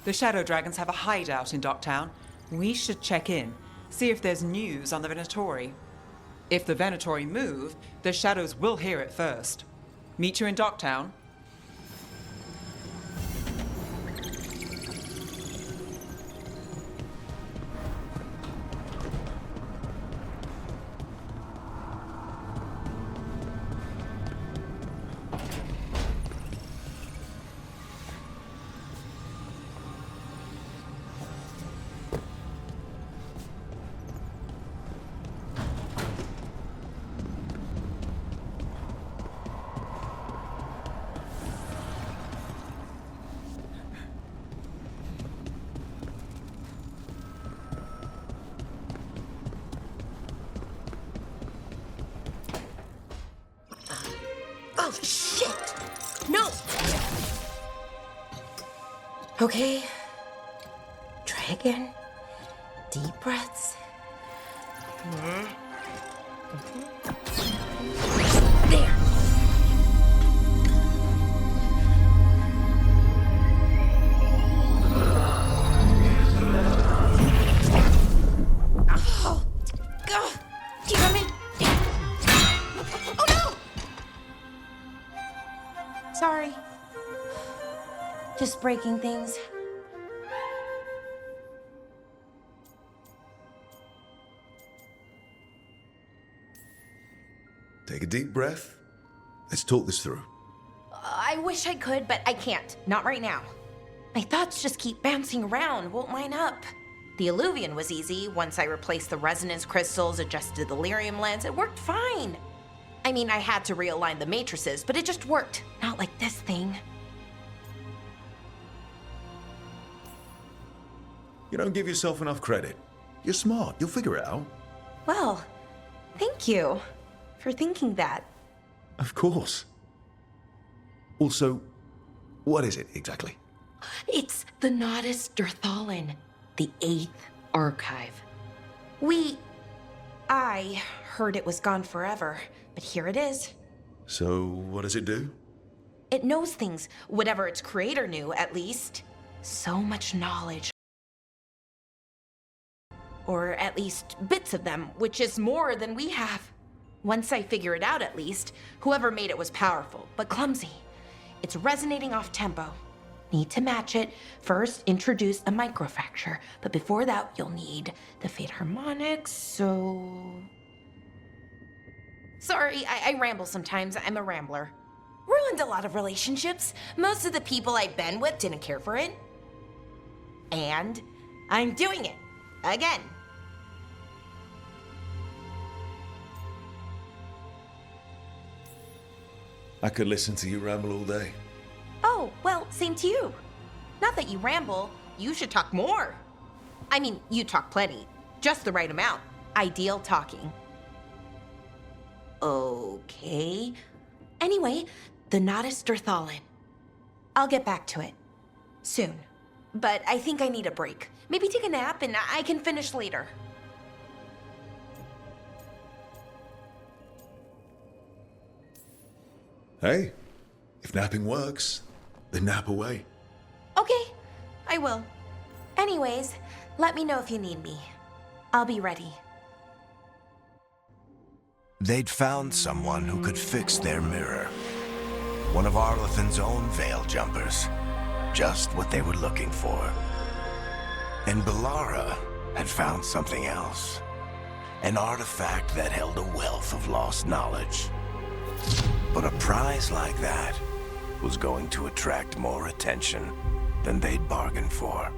The Shadow Dragons have a hideout in Docktown. We should check in, see if there's news on the Venatori. If the Venatori move, the Shadows will hear it first. Meet you in Docktown. Oh, shit! No! Okay. Try again. Deep breaths. There. Oh! God! Damn it! Oh no! Sorry. Just breaking things. Take a deep breath. Let's talk this through. I wish I could, but I can't. Not right now. My thoughts just keep bouncing around, won't line up. The Illuvian was easy. Once I replaced the resonance crystals, adjusted the lyrium lens, it worked fine. I mean, I had to realign the matrices, but it just worked. Not like this thing. You don't give yourself enough credit. You're smart. You'll figure it out. Well, thank you for thinking that. Of course. Also, what is it exactly? It's the Nodus Dirthalin, the 8th archive. I heard it was gone forever, but here it is. So, what does it do? It knows things, whatever its creator knew, at least. So much knowledge. Or at least bits of them, which is more than we have. Once I figure it out, at least, whoever made it was powerful, but clumsy. It's resonating off tempo. Need to match it. First, introduce a microfracture, but before that, you'll need the fate harmonics, so... Sorry, I ramble sometimes. I'm a rambler. Ruined a lot of relationships. Most of the people I've been with didn't care for it. And I'm doing it. Again. I could listen to you ramble all day. Oh, well, same to you. Not that you ramble, you should talk more. I mean, you talk plenty. Just the right amount. Ideal talking. Okay. Anyway, the Nodus Dirthalin. I'll get back to it. Soon. But I think I need a break. Maybe take a nap and I can finish later. Hey, if napping works, then nap away. Okay, I will. Anyways, let me know if you need me. I'll be ready. They'd found someone who could fix their mirror. One of Arlathan's own veil jumpers. Just what they were looking for. And Bellara had found something else. An artifact that held a wealth of lost knowledge. But a prize like that was going to attract more attention than they'd bargained for.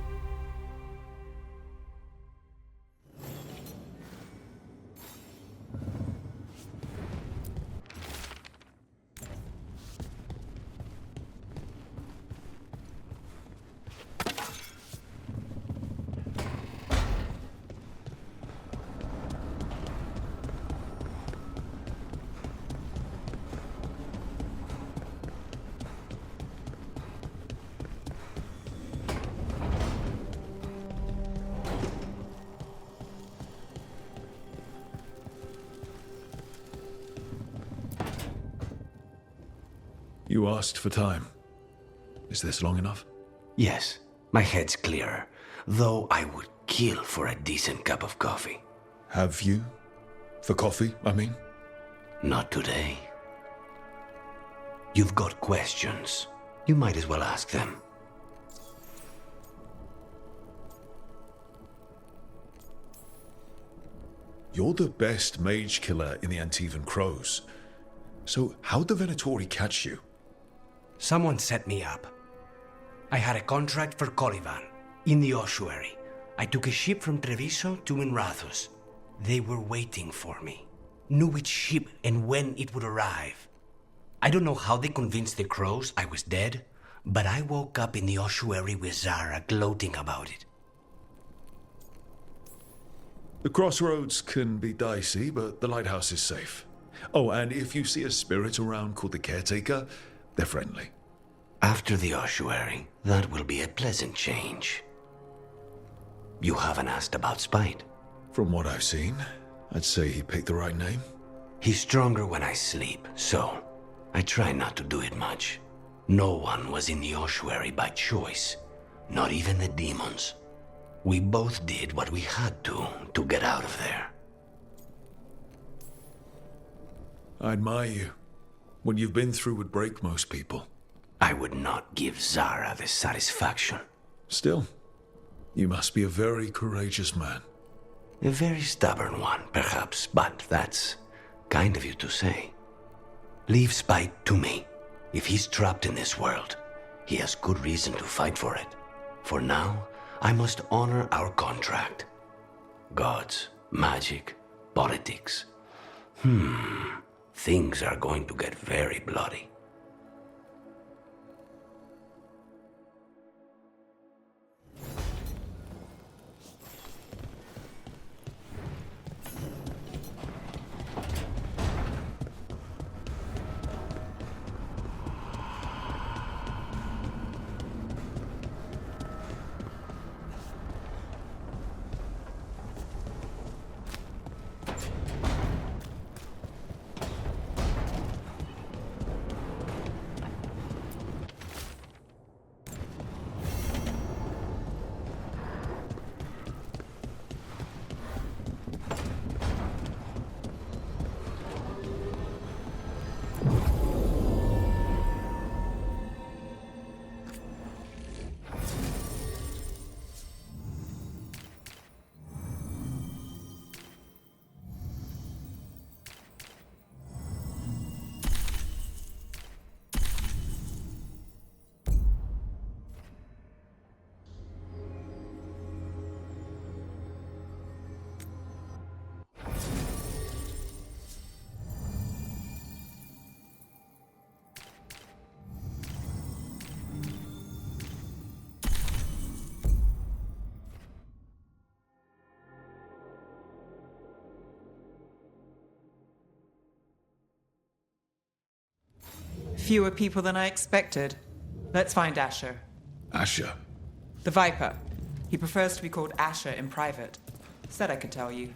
You asked for time. Is this long enough? Yes, My head's clearer, though I would kill for a decent cup of coffee. Have you? For coffee, I mean? Not today. You've got questions. You might as well ask them. You're the best mage killer in the Antivan Crows. So how'd the Venatori catch you? Someone set me up. I had a contract for Colivan, in the ossuary. I took a ship from Treviso to Minrathus. They were waiting for me. Knew which ship and when it would arrive. I don't know how they convinced the Crows I was dead, but I woke up in the ossuary with Zara gloating about it. The crossroads can be dicey, but the lighthouse is safe. Oh, and if you see a spirit around called the Caretaker, they're friendly. After the ossuary, that will be a pleasant change. You haven't asked about Spite. From what I've seen, I'd say he picked the right name. He's stronger when I sleep, so I try not to do it much. No one was in the ossuary by choice, not even the demons. We both did what we had to get out of there. I admire you. What you've been through would break most people. I would not give Zara the satisfaction. Still, you must be a very courageous man. A very stubborn one, perhaps, but that's kind of you to say. Leave Spite to me. If he's trapped in this world, he has good reason to fight for it. For now, I must honor our contract. Gods, magic, politics. Things are going to get very bloody. Fewer people than I expected. Let's find Asher. Asher. The Viper. He prefers to be called Asher in private. Said I could tell you.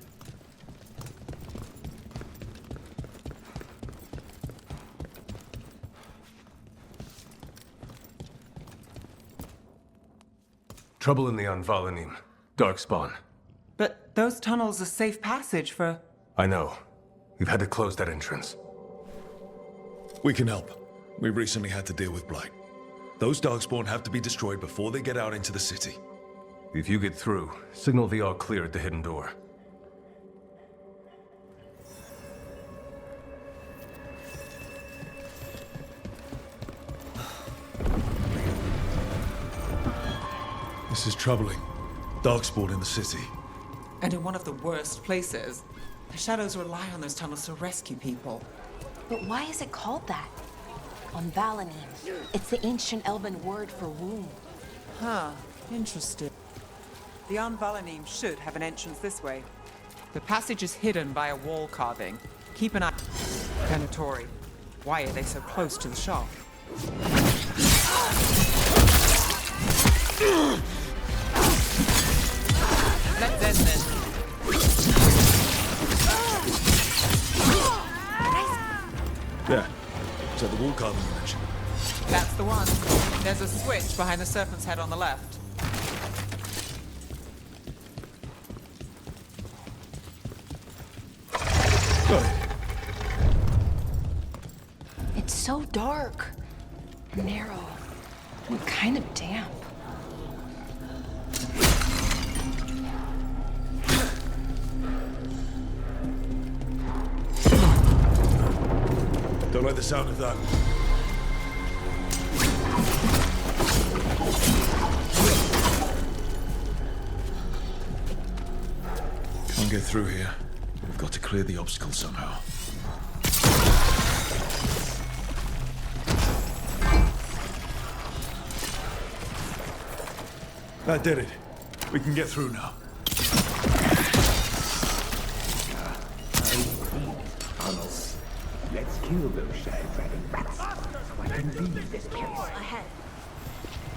Trouble in the Anvalanim. Darkspawn. But those tunnels are safe passage for... I know. We've had to close that entrance. We can help. We recently had to deal with Blight. Those Darkspawn have to be destroyed before they get out into the city. If you get through, signal the all clear at the hidden door. This is troubling. Darkspawn in the city. And in one of the worst places. The Shadows rely on those tunnels to rescue people. But why is it called that? On Valanim, it's the ancient Elven word for womb. Huh, interesting. The Anvalanim should have an entrance this way. The passage is hidden by a wall carving. Keep an eye. Venatori. Why are they so close to the shop? Let's end this. Yeah. Is that the wall carving you mentioned? That's the one. There's a switch behind the serpent's head on the left. Got it. It's so dark and narrow and kind of damp. Don't like the sound of that. Can't get through here. We've got to clear the obstacle somehow. That did it. We can get through now. Let's kill those Shadow Dragon rats, so I can leave this place. Ahead.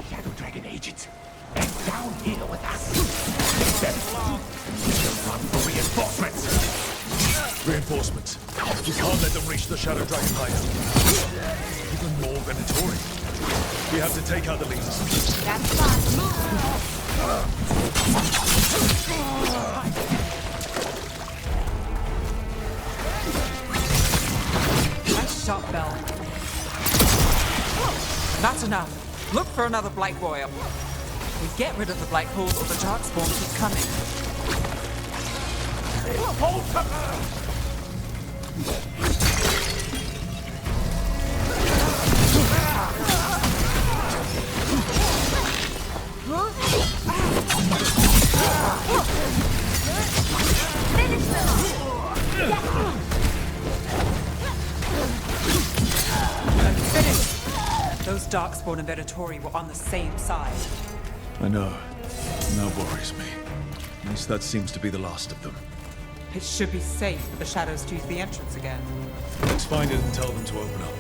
Shadow Dragon agents, and down here with us. Get them. Run for reinforcements. Reinforcements. We can't let them reach the Shadow Dragon hideout. Even more Venatori. We have to take out the leaders. That's fine. Move. Nice shot, Bell. That's enough. Look for another Blight Warrior. We get rid of the Blight Hole or the Darkspawn keep coming. Finished! Those Darkspawn and Venatori were on the same side. I know. That worries me. At least that seems to be the last of them. It should be safe for the Shadows to use the entrance again. Let's find it and tell them to open up.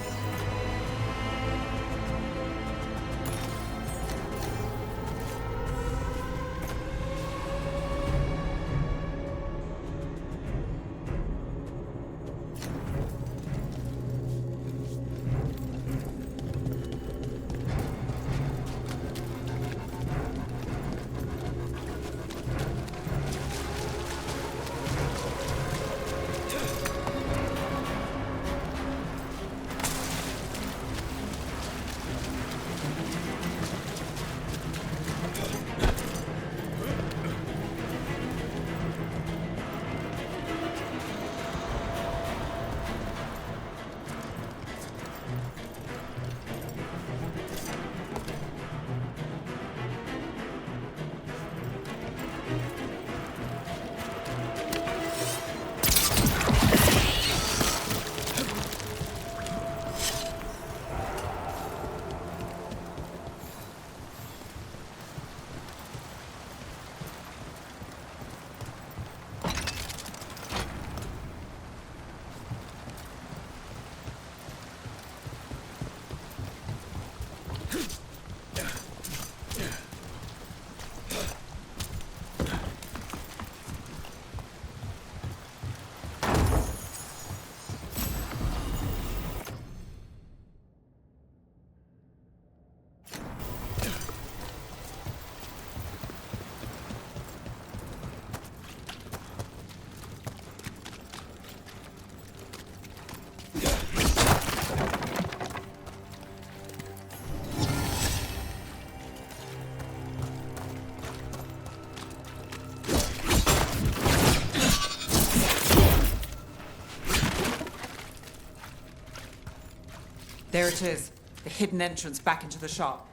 There it is, the hidden entrance back into the shop.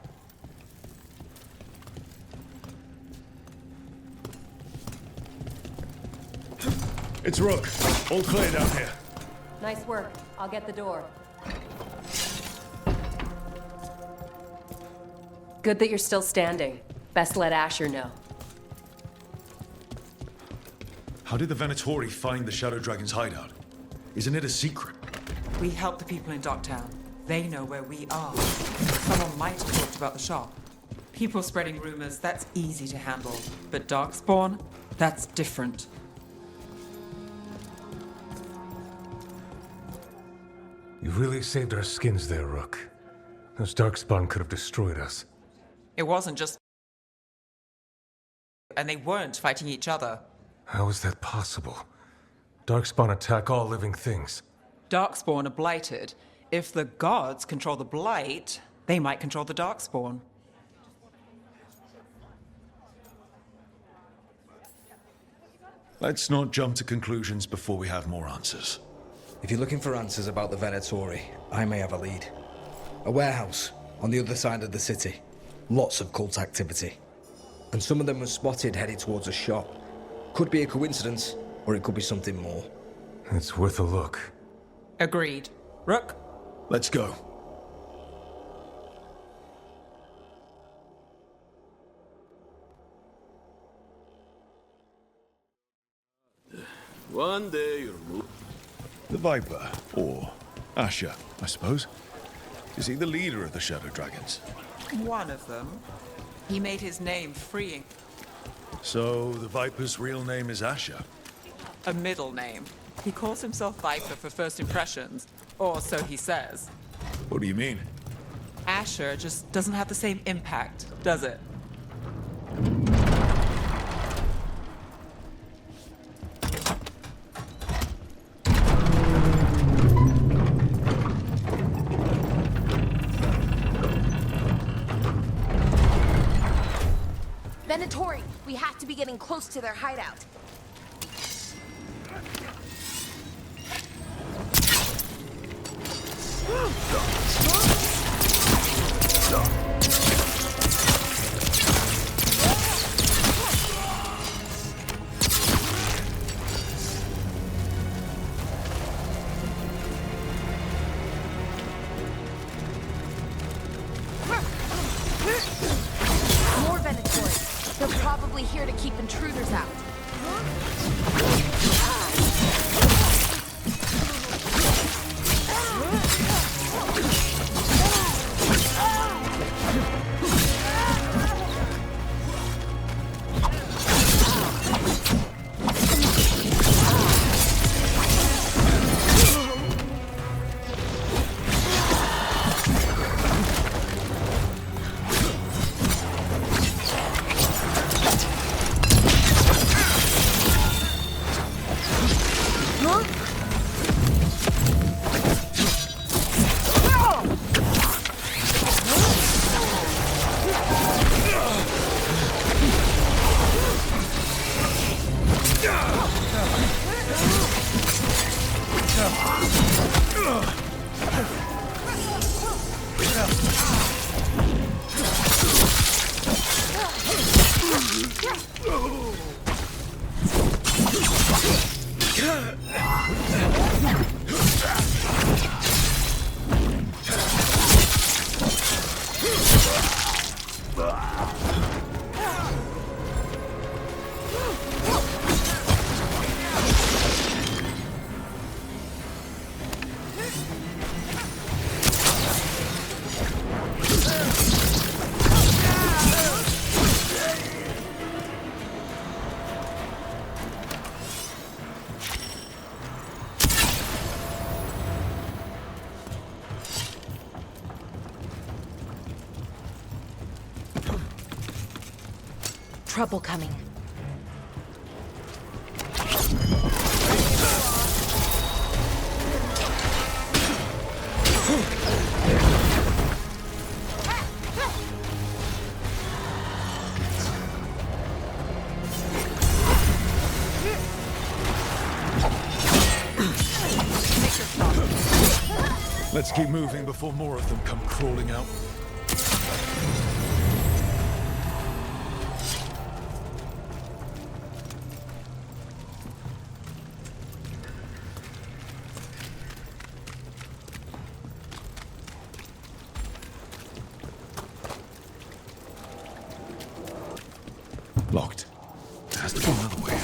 It's Rook. All clear down here. Nice work. I'll get the door. Good that you're still standing. Best let Asher know. How did the Venatori find the Shadow Dragon's hideout? Isn't it a secret? We help the people in Docktown. They know where we are. Someone might have talked about the shop. People spreading rumors, that's easy to handle. But Darkspawn, that's different. You really saved our skins there, Rook. Those Darkspawn could have destroyed us. It wasn't just... And they weren't fighting each other. How is that possible? Darkspawn attack all living things. Darkspawn are blighted. If the gods control the blight, they might control the Darkspawn. Let's not jump to conclusions before we have more answers. If you're looking for answers about the Venatori, I may have a lead. A warehouse on the other side of the city. Lots of cult activity. And some of them were spotted headed towards a shop. Could be a coincidence, or it could be something more. It's worth a look. Agreed. Rook? Let's go. One day you'll move. The Viper, or Asher, I suppose. Is he the leader of the Shadow Dragons? One of them. He made his name freeing. So, the Viper's real name is Asher? A middle name. He calls himself Viper for first impressions, or so he says. What do you mean? Asher just doesn't have the same impact, does it? Venatori, we have to be getting close to their hideout. More Venatori. They're probably here to keep intruders out. Trouble coming. Let's keep moving before more of them come crawling out. Locked. There has to be another way.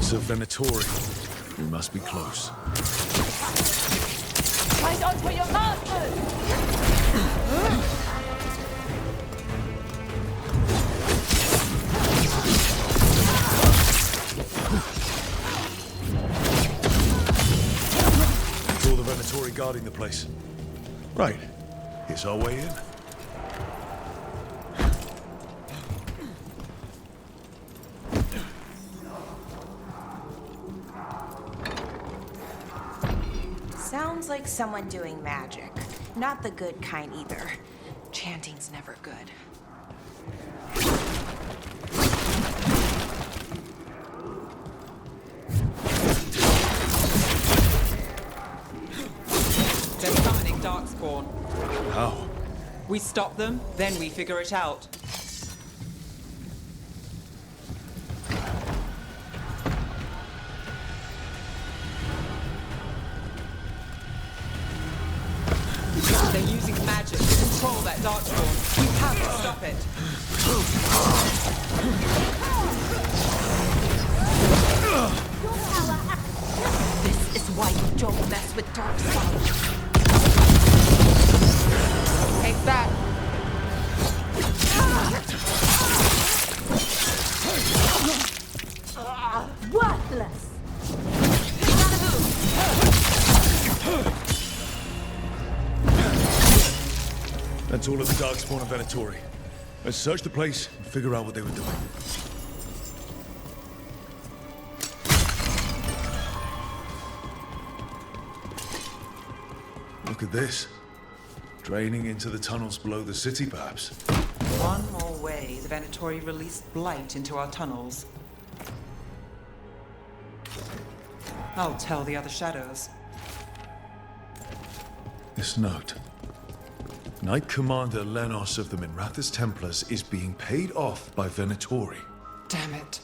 It's a Venatori. We must be close. Fight on for your masters! It's all the Venatori guarding the place. Right. Here's our way in. Sounds like someone doing magic. Not the good kind either. Chanting's never good. They're summoning Darkspawn. How? We stop them, then we figure it out. They're using magic to control that Darkspawn. We have to stop it. This is why you don't mess with Darkspawn. Take that. Worthless! That's all of the Darkspawn and Venatori. Let's search the place and figure out what they were doing. Look at this. Draining into the tunnels below the city, perhaps. One more way the Venatori released blight into our tunnels. I'll tell the other shadows. This note. Knight Commander Lenos of the Minrathous Templars is being paid off by Venatori. Damn it.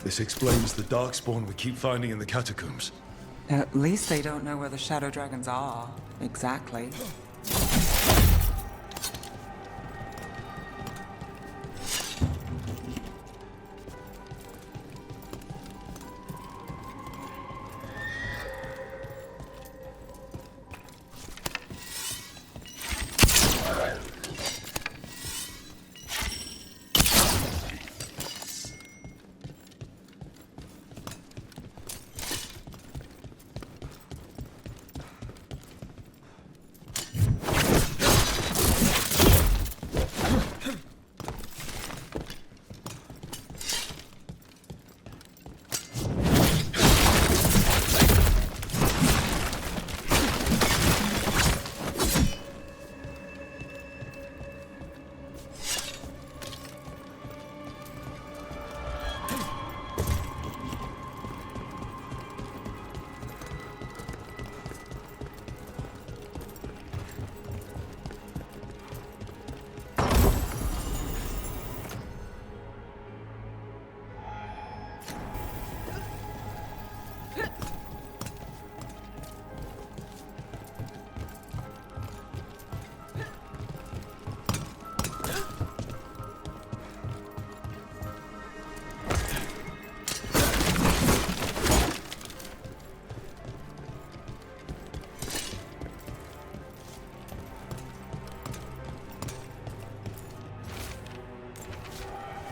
This explains the Darkspawn we keep finding in the catacombs. At least they don't know where the Shadow Dragons are. Exactly.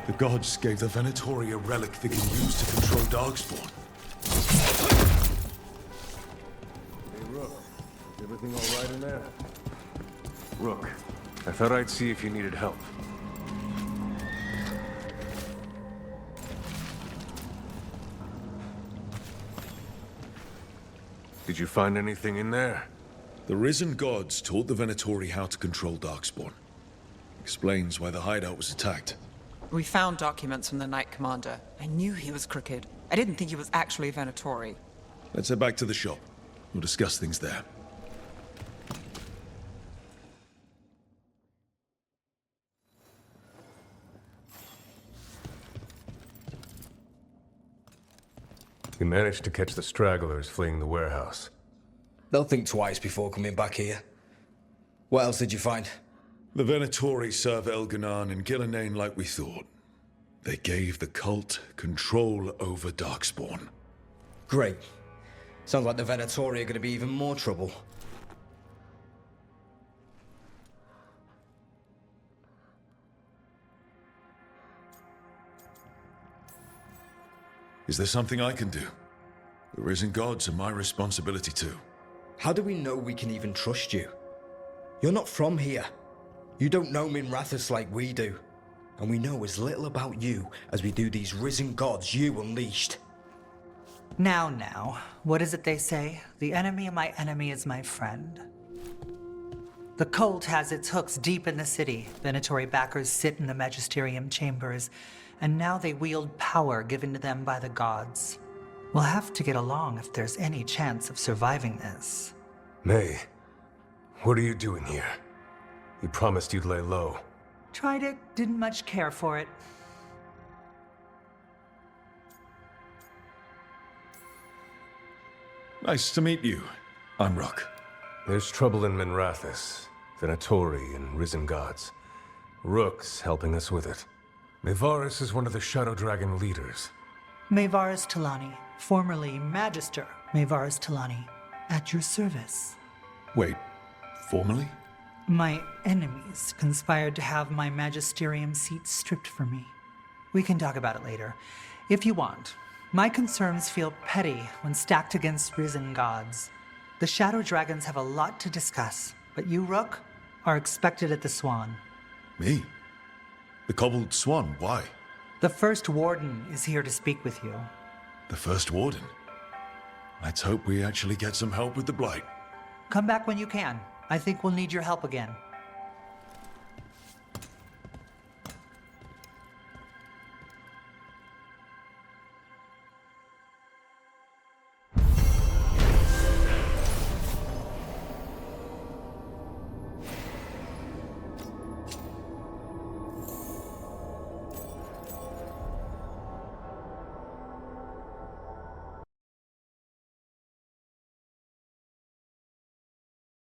The gods gave the Venatori a relic they can use to control Darkspawn. Hey, Rook. Everything all right in there? Rook, I thought I'd see if you needed help. Did you find anything in there? The risen gods taught the Venatori how to control Darkspawn. Explains why the hideout was attacked. We found documents from the Knight Commander. I knew he was crooked. I didn't think he was actually a Venatori. Let's head back to the shop. We'll discuss things there. You managed to catch the stragglers fleeing the warehouse. They'll think twice before coming back here. What else did you find? The Venatori serve Elganan and Gillenane like we thought. They gave the cult control over Darkspawn. Great. Sounds like the Venatori are going to be even more trouble. Is there something I can do? The Risen Gods are my responsibility too. How do we know we can even trust you? You're not from here. You don't know Minrathous like we do. And we know as little about you as we do these Risen Gods you unleashed. Now, what is it they say? The enemy of my enemy is my friend. The cult has its hooks deep in the city. Venatori backers sit in the magisterium chambers, and now they wield power given to them by the gods. We'll have to get along if there's any chance of surviving this. May, what are you doing here? You promised you'd lay low. Tried it, didn't much care for it. Nice to meet you. I'm Rook. There's trouble in Minrathous, Venatori, and Risen Gods. Rook's helping us with it. Mayvaris is one of the Shadow Dragon leaders. Mayvaris Talani, formerly Magister Mayvaris Talani, at your service. Wait, formally? My enemies conspired to have my magisterium seat stripped from me. We can talk about it later, if you want. My concerns feel petty when stacked against Risen Gods. The Shadow Dragons have a lot to discuss, but you, Rook, are expected at the Swan. Me? The Cobbled Swan, why? The First Warden is here to speak with you. The First Warden? Let's hope we actually get some help with the Blight. Come back when you can. I think we'll need your help again.